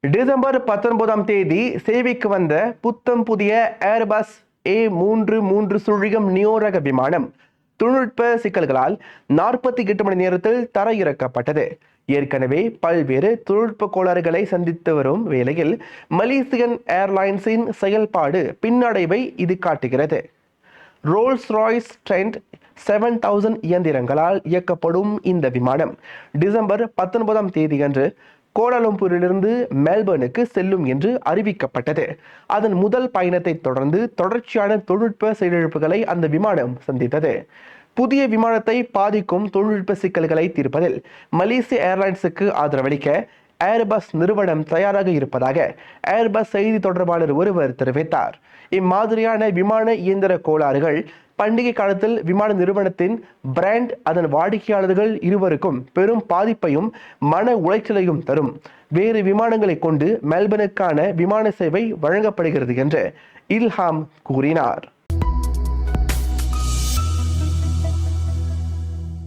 December 19ஆம் தேதி சேவைக்கு வந்த புத்தம் புதிய ஏர்பஸ் A330 நியோ ரக விமானம் தொழில்நுட்ப சிக்கல்களால் 48 மணி நேரத்தில் தரையிறக்கப்பட்டது. ஏற்கனவே பல்வேறு தொழில்நுட்ப கோளாறுகளை சந்தித்து வரும் வேளையில் மலேசியன் ஏர்லைன்ஸின் செயல்பாடு பின்னடைவை இது காட்டுகிறது. ரோல்ஸ் ராய்ஸ் ட்ரெண்ட் 7000 இயந்திரங்களால் இயக்கப்படும் இந்த விமானம் டிசம்பர் 19ஆம் தேதியன்று கோலாலம்பூரிலிருந்து மெல்பர்னுக்கு செல்லும் என்று அறிவிக்கப்பட்டது. அதன் முதல் பயணத்தை தொடர்ந்து தொடர்ச்சியான தொழில்நுட்ப செயலிழப்புகளை அந்த விமானம் சந்தித்தது. புதிய விமானத்தை பாதிக்கும் தொழில்நுட்ப சிக்கல்களை தீர்ப்பதில் மலேசிய ஏர்லைன்ஸுக்கு ஆதரவளிக்க ஏர்பஸ் நிறுவனம் தயாராக இருப்பதாக ஏர்பஸ் செய்தி தொடர்பாளர் ஒருவர் தெரிவித்தார். இம்மாதிரியான விமான இயந்திர கோளாறுகள் பண்டிகை காலத்தில் விமான நிறுவனத்தின் பிராண்ட் அதன் வாடிக்கையாளர்கள் இருவருக்கும் பெரும் பாதிப்பையும் மன உளைச்சலையும் தரும். வேறு விமானங்களை கொண்டு மெல்பர்னுக்கான விமான சேவை வழங்கப்படுகிறது என்று இல்ஹாம் கூறினார்.